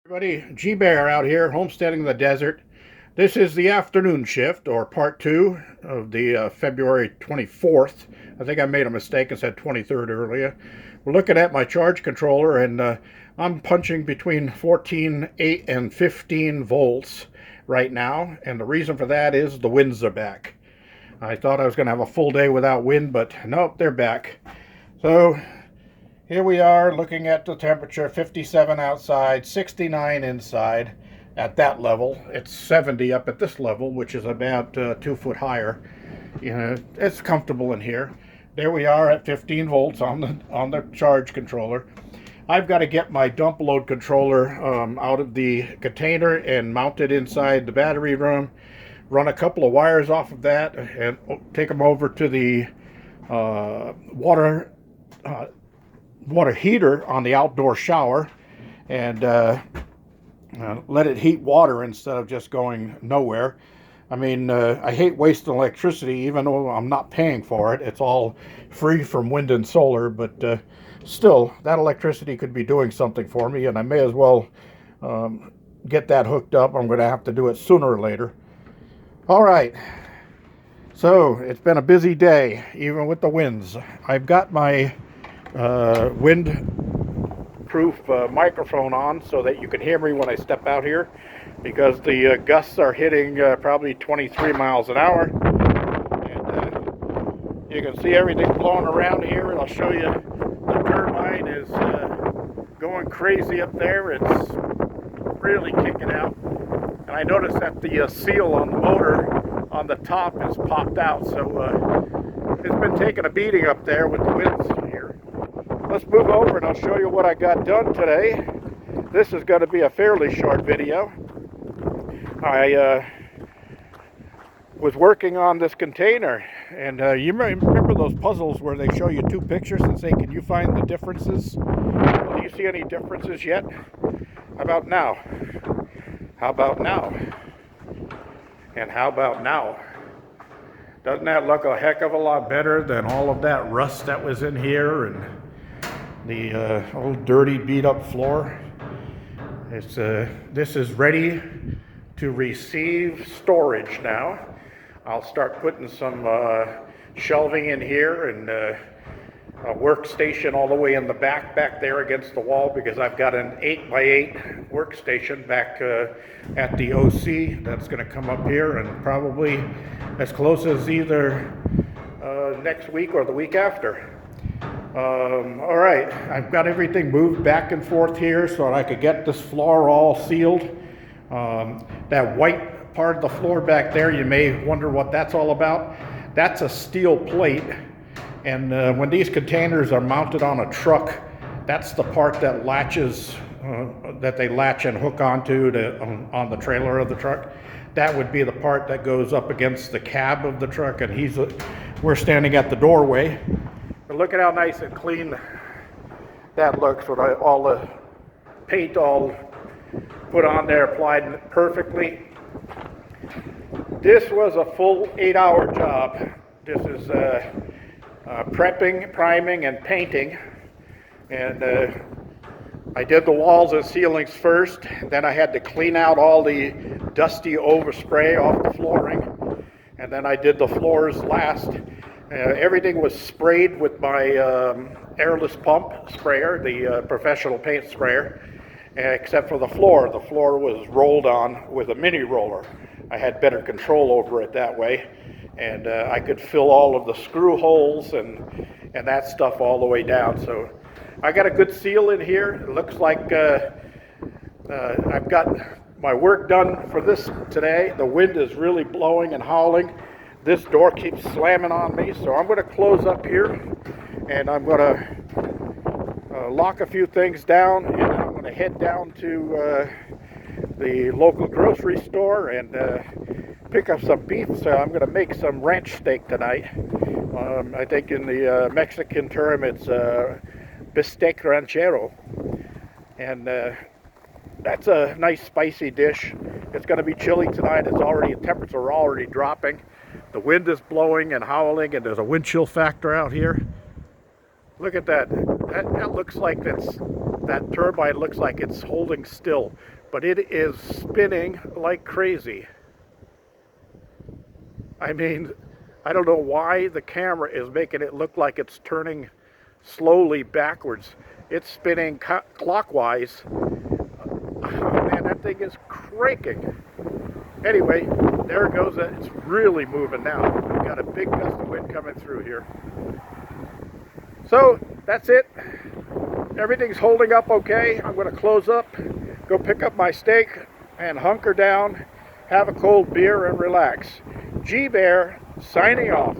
Everybody, G-Bear out here, homesteading the desert. This is the afternoon shift, or part two of the February 24th. I think I made a mistake and said 23rd earlier. We're looking at my charge controller, and I'm punching between 14.8 and 15 volts right now. And the reason for that is the winds are back. I thought I was going to have a full day without wind, but nope, they're back. So here we are looking at the temperature, 57 outside, 69 inside at that level. It's 70 up at this level, which is about 2 foot higher. You know, it's comfortable in here. There we are at 15 volts on the charge controller. I've got to get my dump load controller out of the container and mount it inside the battery room, run a couple of wires off of that, and take them over to the water heater on the outdoor shower, and let it heat water instead of just going nowhere. I mean, I hate wasting electricity, even though I'm not paying for it. It's all free from wind and solar, but still, that electricity could be doing something for me, and I may as well get that hooked up. I'm going to have to do it sooner or later. All right, so it's been a busy day, even with the winds. I've got my wind-proof microphone on so that you can hear me when I step out here, because the gusts are hitting probably 23 miles an hour. And you can see everything blowing around here, and I'll show you the turbine is going crazy up there. It's really kicking out. And I noticed that the seal on the motor on the top is popped out, so it's been taking a beating up there with the winds here. Let's move over and I'll show you what I got done today. This is going to be a fairly short video. I was working on this container, and you remember those puzzles where they show you two pictures and say, can you find the differences? Well, do you see any differences yet? How about now? How about now? And how about now? Doesn't that look a heck of a lot better than all of that rust that was in here and the old dirty beat up floor? This is ready to receive storage now. I'll start putting some shelving in here, and a workstation all the way in the back there against the wall, because I've got an 8x8 workstation back at the OC that's going to come up here, and probably as close as either next week or the week after. All right, I've got everything moved back and forth here so that I could get this floor all sealed. That white part of the floor back there, you may wonder what that's all about. That's a steel plate, and when these containers are mounted on a truck, that's the part that latches, that they latch and hook onto on the trailer of the truck. That would be the part that goes up against the cab of the truck, and we're standing at the doorway. But look at how nice and clean that looks with all the paint all put on there, applied perfectly. This was a full 8-hour job. This is prepping, priming, and painting. And I did the walls and ceilings first. Then I had to clean out all the dusty overspray off the flooring. And then I did the floors last. Everything was sprayed with my airless pump sprayer, the professional paint sprayer, except for the floor. The floor was rolled on with a mini roller. I had better control over it that way, and I could fill all of the screw holes and that stuff all the way down. So I got a good seal in here. It looks like I've got my work done for this today. The wind is really blowing and howling. This door keeps slamming on me, so I'm going to close up here, and I'm going to lock a few things down, and I'm going to head down to the local grocery store and pick up some beef. So I'm going to make some ranch steak tonight. I think in the Mexican term it's bistec ranchero, and that's a nice spicy dish. It's going to be chilly tonight. Temperatures are already dropping. The wind is blowing and howling, and there's a wind chill factor out here. Look at that. That looks like that's that turbine looks like it's holding still, but it is spinning like crazy. I mean, I don't know why the camera is making it look like it's turning slowly backwards. It's spinning clockwise. Oh, man, that thing is cranking. Anyway, there it goes. It's really moving now. We've got a big gust of wind coming through here. So that's it. Everything's holding up okay. I'm going to close up, go pick up my steak, and hunker down, have a cold beer, and relax. G-Bear signing off.